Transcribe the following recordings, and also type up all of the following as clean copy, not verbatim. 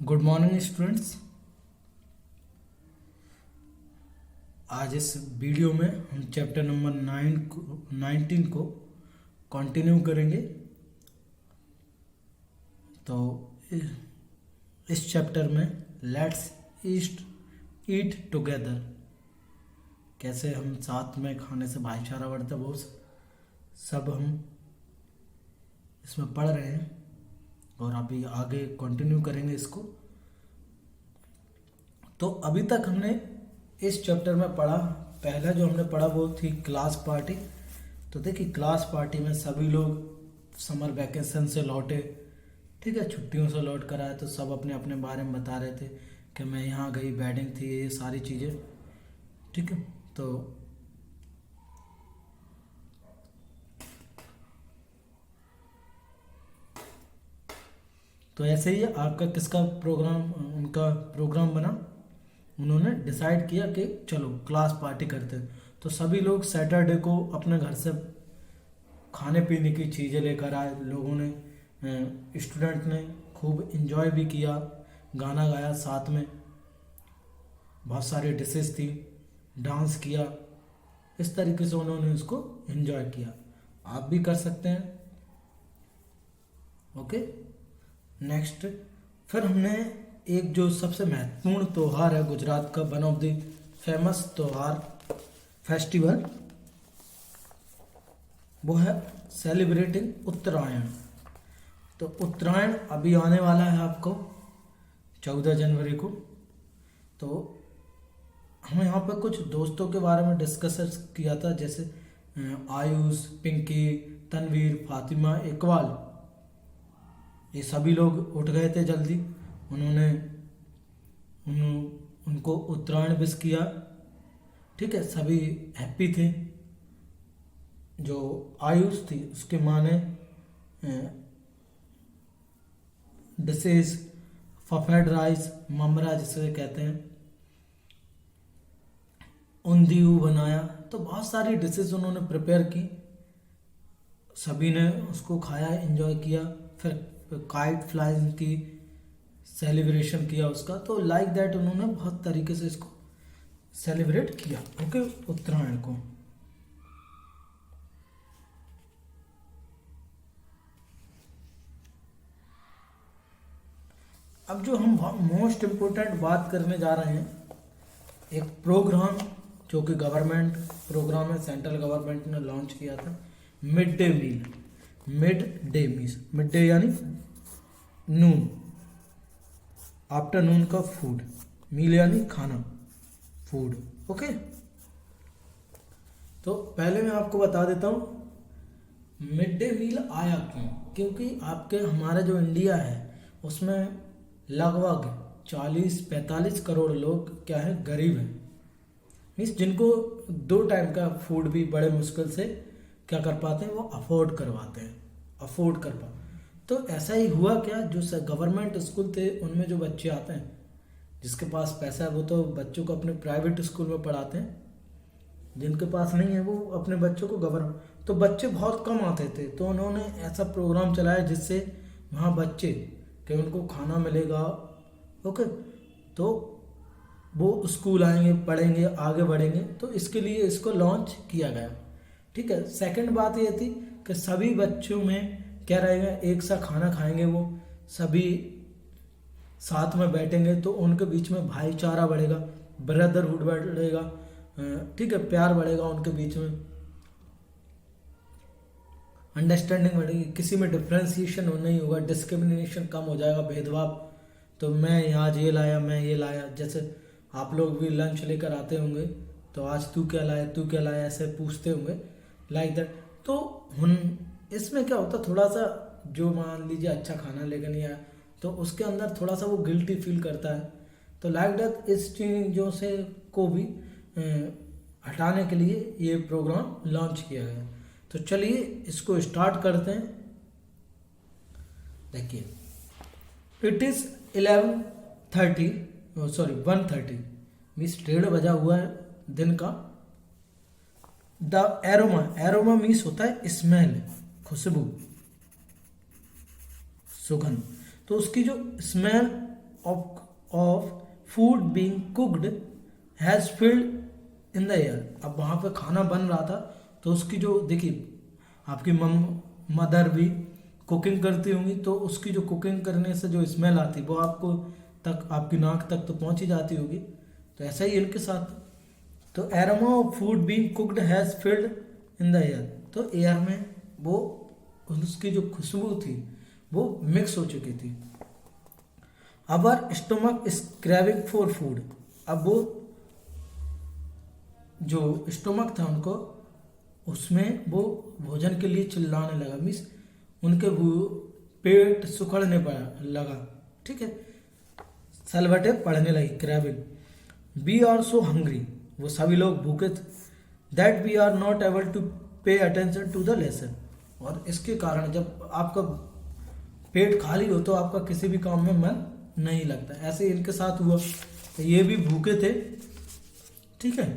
Good morning students. आज इस video में हम चैप्टर नंबर 19 को कंटिन्यू करेंगे। तो इस चैप्टर में लेट्स ईट टुगेदर, कैसे हम साथ में खाने से भाईचारा बढ़ता है, वो सब हम इसमें पढ़ रहे हैं और अभी आगे कंटिन्यू करेंगे इसको। तो अभी तक हमने इस चैप्टर में पढ़ा, पहला जो हमने पढ़ा वो थी क्लास पार्टी। तो देखिए क्लास पार्टी में सभी लोग समर वैकेशन से लौटे, ठीक है, छुट्टियों से लौट कर आए, तो सब अपने अपने बारे में बता रहे थे कि मैं यहाँ गई, बैटिंग थी, ये सारी चीज़ें, ठीक है। तो ऐसे ही आपका किसका प्रोग्राम, उनका प्रोग्राम बना, उन्होंने डिसाइड किया कि चलो क्लास पार्टी करते हैं। तो सभी लोग सैटरडे को अपने घर से खाने पीने की चीज़ें लेकर आए। लोगों ने, स्टूडेंट ने खूब इन्जॉय भी किया, गाना गाया साथ में, बहुत सारी डिशेस थी, डांस किया, इस तरीके से उन्होंने उसको इन्जॉय किया। आप भी कर सकते हैं। ओके, नेक्स्ट फिर हमने एक जो सबसे महत्वपूर्ण त्यौहार है गुजरात का, वन ऑफ द फेमस त्यौहार फेस्टिवल, वो है सेलिब्रेटिंग उत्तरायण। तो उत्तरायण अभी आने वाला है आपको 14 जनवरी को। तो हम यहाँ पर कुछ दोस्तों के बारे में डिस्कस किया था, जैसे आयुष, पिंकी, तनवीर, फातिमा, इकबाल, ये सभी लोग उठ गए थे जल्दी। उन्होंने उनको उत्तरायण विश किया, ठीक है, सभी हैप्पी थे। जो आयुष थी उसके माँ ने डिशेज, फफेड राइस, ममरा जिसे कहते हैं, उंधियू बनाया। तो बहुत सारी डिशेज उन्होंने प्रिपेयर की, सभी ने उसको खाया, एंजॉय किया। फिर काइट फ्लाइंग की सेलिब्रेशन किया उसका। तो लाइक दैट उन्होंने बहुत तरीके से इसको सेलिब्रेट किया, ओके, उत्तरायण को। अब जो हम मोस्ट इम्पोर्टेंट बात करने जा रहे हैं, एक प्रोग्राम जो कि गवर्नमेंट प्रोग्राम है, सेंट्रल गवर्नमेंट ने लॉन्च किया था, mid day meal. Mid day यानी नून, आफ्टरनून का फूड, मील यानी खाना, फूड, ओके। तो पहले मैं आपको बता देता हूँ मिड डे मील आया क्यों। क्योंकि आपके हमारा जो इंडिया है उसमें लगभग 40-45 करोड़ लोग क्या है, गरीब हैं, मीन्स जिनको 2 टाइम का फूड भी बड़े मुश्किल से क्या कर पाते हैं, वो अफोर्ड कर पाते। तो ऐसा ही हुआ क्या, जो गवर्नमेंट स्कूल थे उनमें जो बच्चे आते हैं, जिसके पास पैसा है वो तो बच्चों को अपने प्राइवेट स्कूल में पढ़ाते हैं, जिनके पास नहीं है वो अपने बच्चों को गवर्नमेंट। तो बच्चे बहुत कम आते थे, तो उन्होंने ऐसा प्रोग्राम चलाया जिससे वहाँ बच्चे कि उनको खाना मिलेगा, ओके, तो वो स्कूल आएंगे, पढ़ेंगे, आगे बढ़ेंगे। तो इसके लिए इसको लॉन्च किया गया, ठीक है। सेकंड बात ये थी कि सभी बच्चों में क्या रहेगा, एक सा खाना खाएंगे, वो सभी साथ में बैठेंगे, तो उनके बीच में भाईचारा बढ़ेगा, ब्रदरहुड बढ़ेगा, ठीक है, प्यार बढ़ेगा उनके बीच में, अंडरस्टैंडिंग बढ़ेगी, किसी में डिफ्रेंसिएशन नहीं होगा, डिस्क्रिमिनेशन कम हो जाएगा, भेदभाव। तो मैं आज ये लाया, मैं ये लाया, जैसे आप लोग भी लंच लेकर आते होंगे, तो आज तू क्या लाया, ऐसे पूछते होंगे, लाइक दैट। तो इसमें क्या होता, थोड़ा सा जो मान लीजिए अच्छा खाना लेकर नहीं आया, तो उसके अंदर थोड़ा सा वो गिल्टी फील करता है। तो लाइक दैट इस चीज़ों से को भी हटाने के लिए ये प्रोग्राम लॉन्च किया गया। तो चलिए इसको स्टार्ट करते हैं। देखिए, इट इज़ 1:30 मीन्स 1:30 बजा हुआ है दिन का। द एरोमा मीन्स होता है स्मेल, खुशबू, सुगंध। तो उसकी जो smell of food being cooked has filled in the air. अब वहाँ पे खाना बन रहा था तो उसकी जो देखिए आपकी मदर भी कुकिंग करती होंगी, तो उसकी जो कुकिंग करने से जो स्मेल आती वो आपको तक, आपकी नाक तक तो पहुंच ही जाती होगी। तो ऐसा ही इनके साथ, तो aroma of food being cooked has filled in the air, तो एयर में वो उसकी जो खुशबू थी वो मिक्स हो चुकी थी। अवर stomach is craving for food, अब वो जो स्टमक था उनको, उसमें वो भोजन के लिए चिल्लाने लगा, मीन्स उनके वो पेट सुखड़ने लगा, ठीक है, सलवटें पड़ने लगी, craving. We are so hungry, वो सभी लोग भूखे थे, that we are not able to pay attention to the lesson, और इसके कारण जब आपका पेट खाली हो तो आपका किसी भी काम में मन नहीं लगता। ऐसे इनके साथ हुआ, तो ये भी भूखे थे, ठीक है,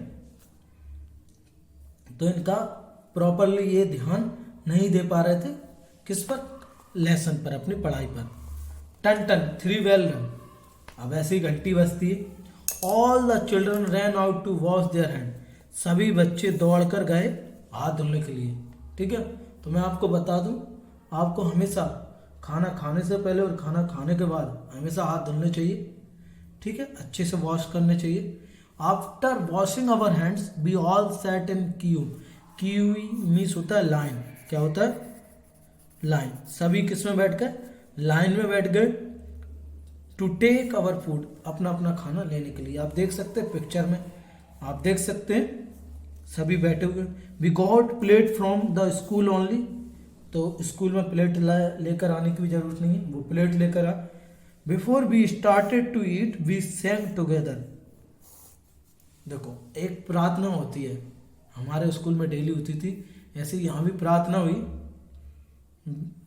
तो इनका प्रॉपरली ये ध्यान नहीं दे पा रहे थे किस पर, लेसन पर, अपनी पढ़ाई पर। टन टन 3 बेल रन, अब ऐसी घंटी बजती है। All the children ran out to wash their hand, सभी बच्चे दौड़कर गए हाथ धुलने के लिए, ठीक है। तो मैं आपको बता दूं, आपको हमेशा खाना खाने से पहले और खाना खाने के बाद हमेशा हाथ धुलने चाहिए, ठीक है, अच्छे से वॉश करने चाहिए। After washing our hands we all set in queue, queue means होता है लाइन, क्या होता है, लाइन, सभी किस में बैठ गए, लाइन में बैठ गए, टू टेक अवर फूड, अपना अपना खाना लेने के लिए। आप देख सकते हैं पिक्चर में, आप देख सकते हैं सभी बैठे हुए। We got plate from the school only, तो स्कूल में प्लेट लेकर आने की भी जरूरत नहीं है, वो प्लेट लेकर आ। Before we started to eat we sang together, देखो एक प्रार्थना होती है, हमारे स्कूल में डेली होती थी, ऐसे यहाँ भी प्रार्थना हुई।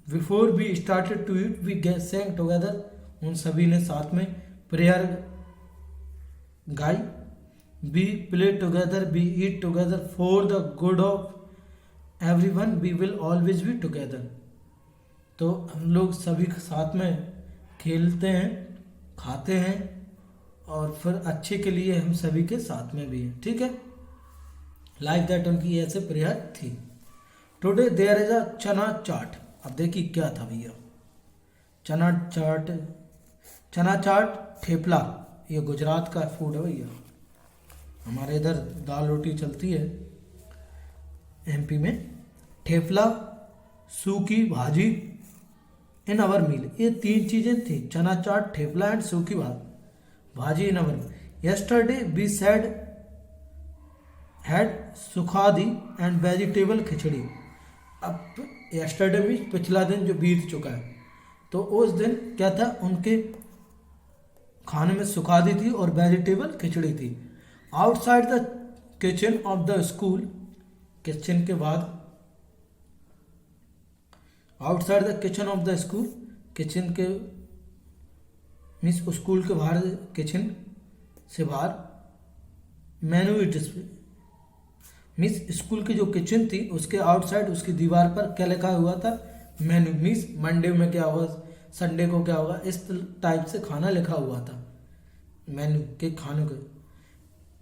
Before we started to eat we sang together, उन सभी ने साथ में प्रेयर गाई। We play together, we eat together, for the good of everyone we will always be together, तो हम लोग सभी साथ में खेलते हैं, खाते हैं, और फिर अच्छे के लिए हम सभी के साथ में भी हैं, ठीक है, लाइक दैट, उनकी ऐसे प्रेयर थी। टुडे देयर इज अ चना चाट, अब देखिए क्या था भैया, चना चाट, चना चाट ठेपला, ये गुजरात का फूड है भैया, हमारे इधर दाल रोटी चलती है एमपी में। ठेपला, सूखी भाजी इन अवर मील, ये 3 चीजें थी, चना चाट, thepla and sukhi bhaji in our. Yesterday we said had sukhadi and vegetable khichdi, अब यस्टरडे भी पिछला दिन जो बीत चुका है, तो उस दिन क्या था, उनके खाने में सुखादी थी और वेजिटेबल खिचड़ी थी। Outside the kitchen of the school, kitchen के बाद, outside the kitchen of the school, kitchen के मीन्स स्कूल के बाहर, किचन से बाहर, मेनू डिस्प्ले, मीन्स स्कूल की जो किचन थी उसके आउटसाइड, उसकी दीवार पर क्या लिखा हुआ था, मेनू, मीन्स मंडे में क्या होगा, संडे को क्या होगा, इस टाइप से खाना लिखा हुआ था मेनू के खाने को।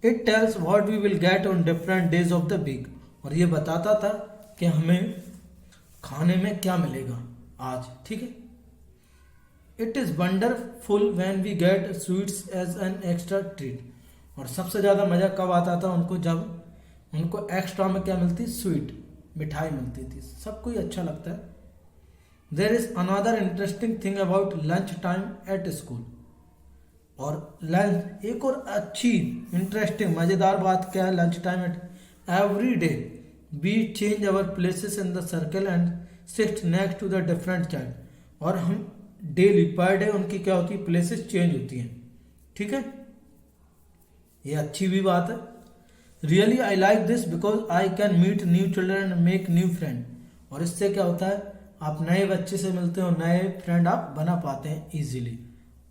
It tells what we will get on different days of the week, और ये बताता था कि हमें खाने में क्या मिलेगा आज, ठीक है। It is wonderful when we get sweets as an extra treat, और सबसे ज़्यादा मज़ा कब आता था उनको, जब उनको एक्स्ट्रा में क्या मिलती, स्वीट, मिठाई मिलती थी, सबको ही अच्छा लगता है। There is another interesting thing about lunch time at school, और लंच, एक और अच्छी इंटरेस्टिंग मज़ेदार बात क्या है lunch time at, every day we change our places in the circle and sit next to the different child, और हम डेली पर डे उनकी क्या होती है, प्लेसेस चेंज होती हैं, ठीक है, ये अच्छी भी बात है। Really I like this because I can meet new children and make new friend, और इससे क्या होता है, आप नए बच्चे से मिलते हो, नए फ्रेंड आप बना पाते हैं easily,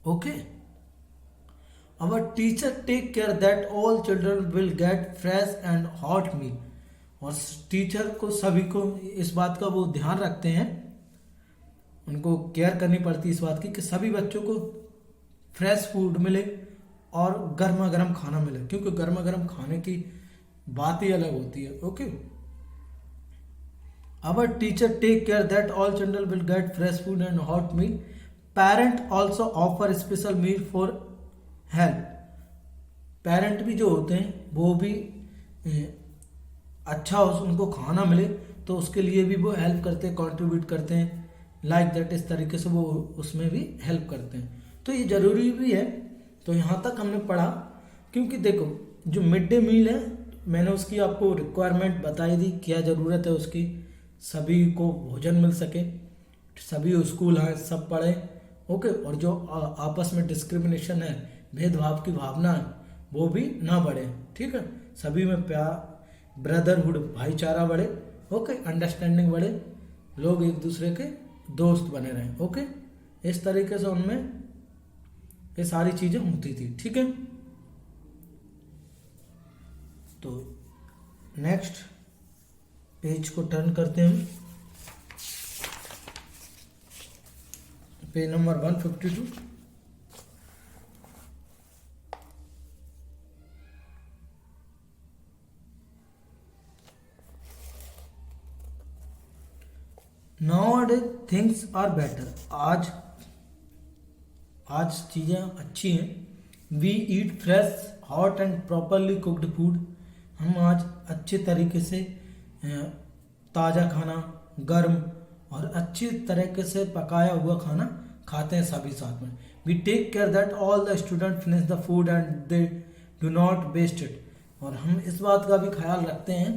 okay. Our teacher take care that all children will get fresh and hot meal, और टीचर को सभी को इस बात का वो ध्यान रखते हैं, उनको केयर करनी पड़ती है इस बात की कि सभी बच्चों को फ्रेश फूड मिले और गर्मा गर्म खाना मिले, क्योंकि गर्मा गर्म खाने की बात ही अलग होती है। Okay, our teacher take care that all children will get fresh food and hot meal. Parent also offer special meal for help. Parent भी जो होते हैं वो भी अच्छा उनको खाना मिले तो उसके लिए भी वो हेल्प करते हैं, कंट्रीब्यूट करते हैं, लाइक दैट, इस तरीके से वो उसमें भी हेल्प करते हैं। तो ये ज़रूरी भी है। तो यहाँ तक हमने पढ़ा, क्योंकि देखो जो मिड डे मील है मैंने उसकी आपको रिक्वायरमेंट बताई दी, क्या ज़रूरत है उसकी, सभी को भोजन मिल सके, सभी स्कूल हैं सब पढ़े। ओके, और जो आपस में डिस्क्रिमिनेशन है, भेदभाव की भावना है, वो भी ना बढ़े। ठीक है, सभी में प्यार, ब्रदरहुड, भाईचारा बढ़े। ओके, अंडरस्टैंडिंग बढ़े, लोग एक दूसरे के दोस्त बने रहें। ओके, इस तरीके से उनमें ये सारी चीज़ें होती थी। ठीक है, तो नेक्स्ट पेज को टर्न करते हैं, page number 152। Nowadays things are better. आज चीज़ें अच्छी हैं। We eat fresh, hot and properly cooked food. हम आज अच्छे तरीके से ताज़ा खाना, गर्म और अच्छी तरीके से पकाया हुआ खाना खाते हैं सभी साथ में। We take care that all the students finish the food and they do not waste it. और हम इस बात का भी ख्याल रखते हैं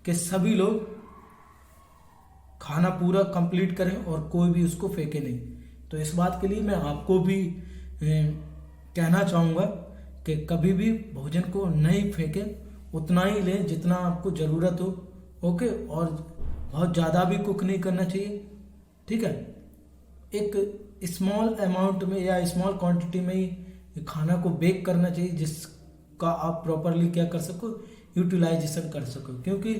कि सभी लोग खाना पूरा कंप्लीट करें और कोई भी उसको फेंके नहीं। तो इस बात के लिए मैं आपको भी कहना चाहूँगा कि कभी भी भोजन को नहीं फेंकें, उतना ही लें जितना आपको ज़रूरत हो। ओके, और बहुत ज़्यादा भी कुक नहीं करना चाहिए। ठीक है, एक स्मॉल अमाउंट में या स्मॉल क्वांटिटी में ही खाना को बेक करना चाहिए, जिसका आप प्रॉपरली क्या कर सको, यूटिलाइजेशन कर सको। क्योंकि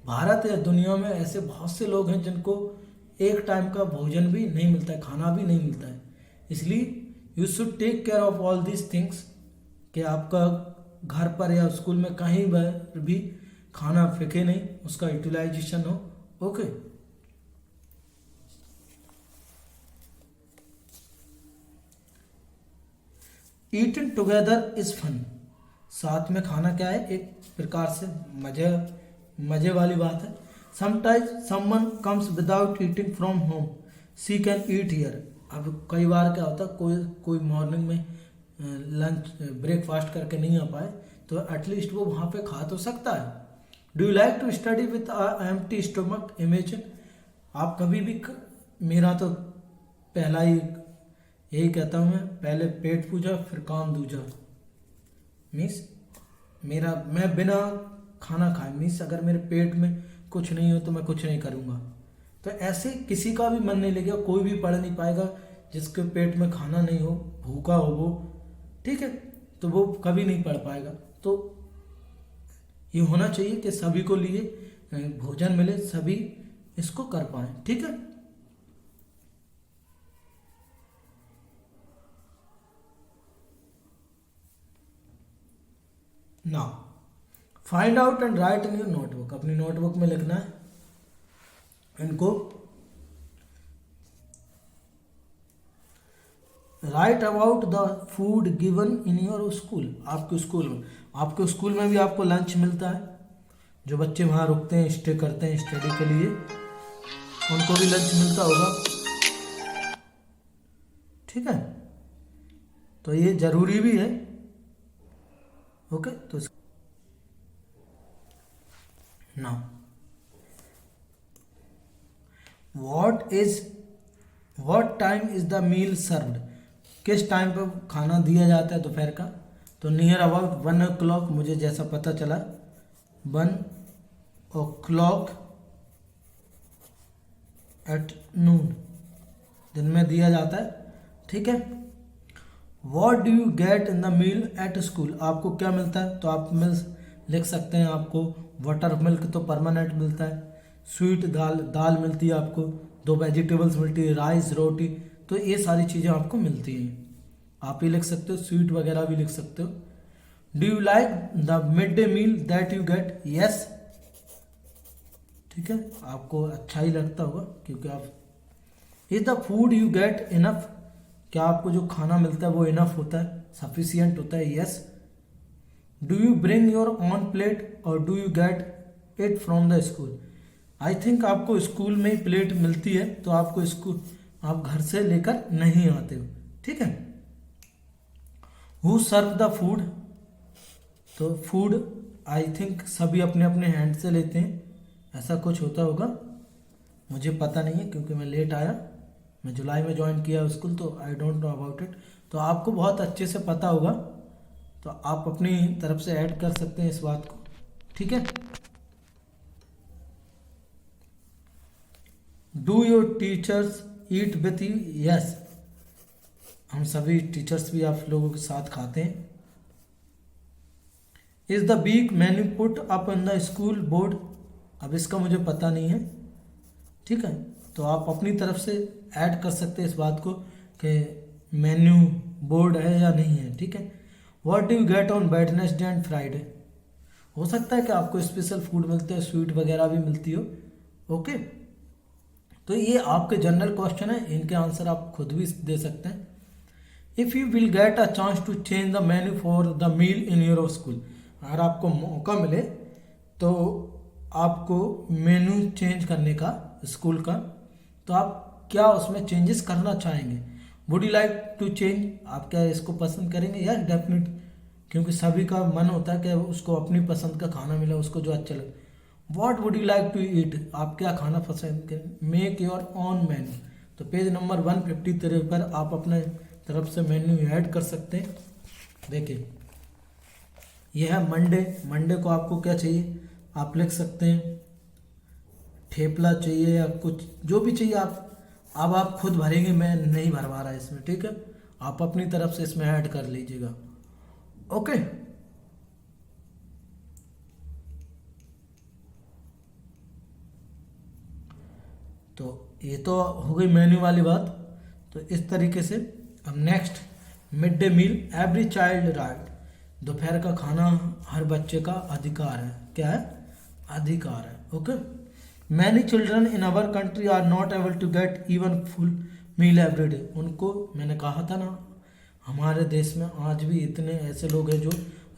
भारत या दुनिया में ऐसे बहुत से लोग हैं जिनको एक टाइम का भोजन भी नहीं मिलता है, खाना भी नहीं मिलता है। इसलिए you should take care of all these things, कि आपका घर पर या स्कूल में कहीं पर भी खाना फेंके नहीं, उसका यूटिलाइजेशन हो। Okay, eating together is fun. साथ में खाना क्या है, एक प्रकार से मजे वाली बात है। Sometimes someone comes without eating from home, she can eat here. अब कई बार क्या होता है, कोई मॉर्निंग में लंच ब्रेकफास्ट करके नहीं आ पाए, तो एटलीस्ट वो वहाँ पे खा तो सकता है। Do you like to study with empty stomach? Imagine, आप कभी भी मेरा तो पहला ही यही कहता हूँ मैं, पहले पेट पूजा फिर काम दूजा। मीन्स मैं बिना खाना खाए, मीन्स अगर मेरे पेट में कुछ नहीं हो तो मैं कुछ नहीं करूँगा। तो ऐसे किसी का भी मन नहीं लगेगा, कोई भी पढ़ नहीं पाएगा जिसके पेट में खाना नहीं हो, भूखा हो वो। ठीक है, तो वो कभी नहीं पढ़ पाएगा। तो ये होना चाहिए कि सभी को लिए भोजन मिले, सभी इसको कर पाए। ठीक है, now find out and right in your notebook. अपनी नोटबुक में लिखना है इनको। Right about the food given in your school. आपके स्कूल में भी आपको लंच मिलता है। जो बच्चे वहाँ रुकते हैं, स्टे करते हैं स्टडी के लिए, उनको भी लंच मिलता होगा। ठीक है, तो ये जरूरी भी है। ओके, तो now what time is the meal served. किस टाइम पर खाना दिया जाता है दोपहर का? तो नियर अबाउट 1 o'clock, मुझे जैसा पता चला 1 o'clock एट नून, दिन में दिया जाता है। ठीक है, what do you get in the meal at school. आपको क्या मिलता है? तो आप लिख सकते हैं, आपको वाटर मिल्क तो परमानेंट मिलता है, स्वीट दाल मिलती है आपको, 2 वेजिटेबल्स मिलती है, राइस, रोटी, तो ये सारी चीज़ें आपको मिलती हैं। आप ही लिख सकते हो, स्वीट वगैरह भी लिख सकते हो। Do you like the mid day meal that you get? Yes, ठीक है, आपको अच्छा ही लगता होगा क्योंकि आप। Is the food you get enough? क्या आपको जो खाना मिलता है वो इनफ होता है, सफिशियंट होता है? Yes. Do you bring your own plate और do you get it from the school? I think आपको स्कूल में ही प्लेट मिलती है, तो आपको स्कूल, आप घर से लेकर नहीं आते हो, ठीक है। Who serve the food? तो फूड आई थिंक सभी अपने अपने हैंड से लेते हैं, ऐसा कुछ होता होगा, मुझे पता नहीं है क्योंकि मैं लेट आया, मैं जुलाई में ज्वाइन किया स्कूल, तो I don't know about it. तो आपको बहुत अच्छे से पता होगा, तो आप अपनी तरफ से ऐड कर सकते हैं इस बात को, ठीक है। Do your teachers eat with you? Yes, हम सभी टीचर्स भी आप लोगों के साथ खाते हैं। Is the week menu put up on the school board? अब इसका मुझे पता नहीं है, ठीक है, तो आप अपनी तरफ से ऐड कर सकते हैं इस बात को कि मेन्यू बोर्ड है या नहीं है, ठीक है। What do you get on Wednesday and Friday? हो सकता है कि आपको स्पेशल फूड मिलते हैं, स्वीट वगैरह भी मिलती हो, ओके। तो ये आपके जनरल क्वेश्चन है, इनके आंसर आप खुद भी दे सकते हैं। If you will get a chance to change the menu for the meal in your school? अगर आपको मौका मिले तो आपको मेन्यू चेंज करने का स्कूल का, तो आप क्या उसमें चेंजेस करना चाहेंगे? Would you like to change? आप क्या इसको पसंद करेंगे? या डेफिनेट, क्योंकि सभी का मन होता है कि उसको अपनी पसंद का खाना मिले, उसको जो अच्छा लगे। What would you like to eat? आप क्या खाना पसंद करें? Make your own menu. तो पेज नंबर 153 पर आप अपने तरफ से मेन्यू ऐड कर सकते हैं। देखिए, यह है मंडे। मंडे को आपको क्या चाहिए आप लिख सकते हैं, ठेपला चाहिए या कुछ जो भी चाहिए आप, अब आप खुद भरेंगे, मैं नहीं भरवा रहा इसमें, ठीक है। आप अपनी तरफ से इसमें ऐड कर लीजिएगा, ओके। तो ये तो हो गई मेन्यू वाली बात। तो इस तरीके से अब next, mid day meal every child right. दोपहर का खाना हर बच्चे का अधिकार है। क्या है? अधिकार है, okay. Many children in our country are not able to get even full meal every day. उनको मैंने कहा था ना, हमारे देश में आज भी इतने ऐसे लोग हैं जो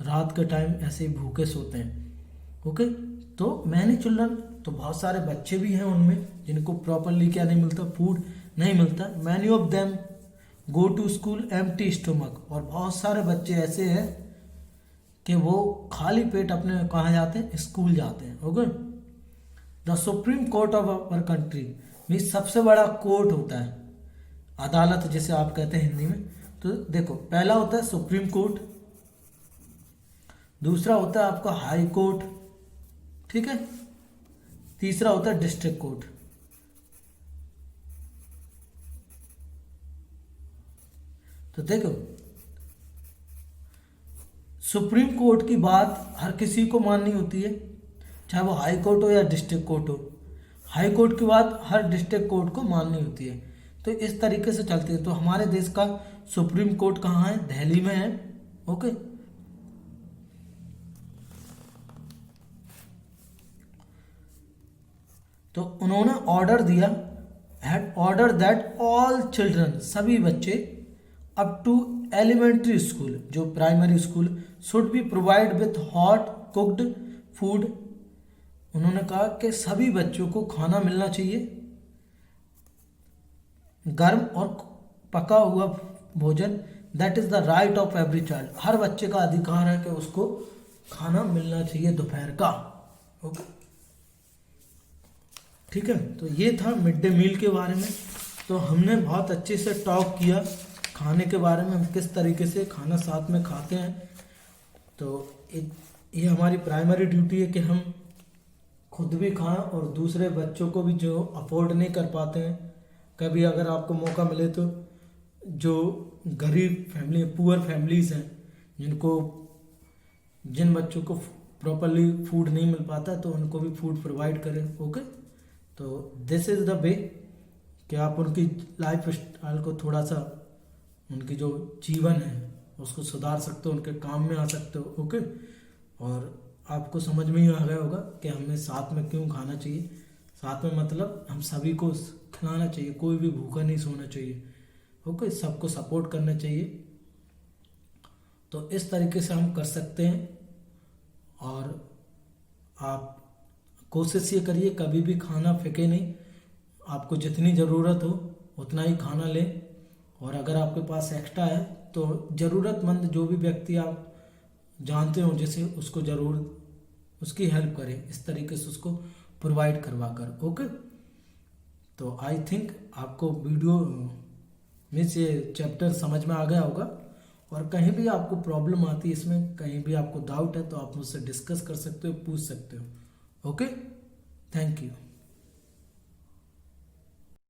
रात के टाइम ऐसे ही भूखे सोते हैं, ओके। तो मैनी चिल्ड्रन, तो बहुत सारे बच्चे भी हैं उनमें जिनको प्रॉपरली क्या नहीं मिलता, फूड नहीं मिलता। Many of them go to school empty stomach. और बहुत सारे बच्चे ऐसे हैं कि वो खाली पेट अपने कहाँ जाते हैं, स्कूल जाते हैं, okay. The supreme court of our country, mean सबसे बड़ा कोर्ट होता है, अदालत जिसे आप कहते हैं हिंदी में। तो देखो, पहला होता है सुप्रीम कोर्ट, दूसरा होता है आपका हाई कोर्ट, ठीक है, तीसरा होता है डिस्ट्रिक्ट कोर्ट। तो देखो, सुप्रीम कोर्ट की बात हर किसी को माननी होती है, चाहे वो हाई कोर्ट हो या डिस्ट्रिक्ट कोर्ट हो। हाई कोर्ट की बात हर डिस्ट्रिक्ट कोर्ट को माननी होती है। तो इस तरीके से चलती है। तो हमारे देश का सुप्रीम कोर्ट कहाँ है? दिल्ली में है, ओके। तो उन्होंने ऑर्डर दिया, had order that all children, सभी बच्चे अप टू एलिमेंट्री स्कूल, जो primary school, should be provide with hot cooked food. उन्होंने कहा कि सभी बच्चों को खाना मिलना चाहिए, गर्म और पका हुआ भोजन। That is the right of every child, हर बच्चे का अधिकार है कि उसको खाना मिलना चाहिए दोपहर का, ओके, ठीक है। तो ये था मिड डे मील के बारे में। तो हमने बहुत अच्छे से टॉक किया खाने के बारे में, हम किस तरीके से खाना साथ में खाते हैं। तो ये हमारी प्राइमरी ड्यूटी है कि हम खुद भी खाएं और दूसरे बच्चों को भी, जो अफोर्ड नहीं कर पाते हैं, कभी अगर आपको मौका मिले तो जो गरीब फैमिली, पुअर फैमिलीज हैं, जिन बच्चों को प्रॉपरली फूड नहीं मिल पाता, तो उनको भी फूड प्रोवाइड करें, ओके। तो दिस इज़ द वे कि आप उनकी लाइफ स्टाइल को थोड़ा सा उनकी जो जीवन है उसको सुधार सकते हो, उनके काम में आ सकते हो। ओके, और आपको समझ में ही आ गया होगा कि हमें साथ में क्यों खाना चाहिए। साथ में मतलब हम सभी को खिलाना चाहिए, कोई भी भूखा नहीं सोना चाहिए। ओके, सबको सपोर्ट करना चाहिए। तो इस तरीके से हम कर सकते हैं। और आप कोशिश ये करिए कभी भी खाना फेंके नहीं, आपको जितनी ज़रूरत हो उतना ही खाना लें। और अगर आपके पास एक्स्ट्रा है तो ज़रूरतमंद जो भी व्यक्ति आप जानते हो जैसे उसको ज़रूर उसकी हेल्प करें, इस तरीके से उसको प्रोवाइड करवा कर। ओके, तो आई थिंक आपको वीडियो में से चैप्टर समझ में आ गया होगा। और कहीं भी आपको प्रॉब्लम आती है इसमें, कहीं भी आपको डाउट है तो आप मुझसे डिस्कस कर सकते हो, पूछ सकते हो। Okay, thank you.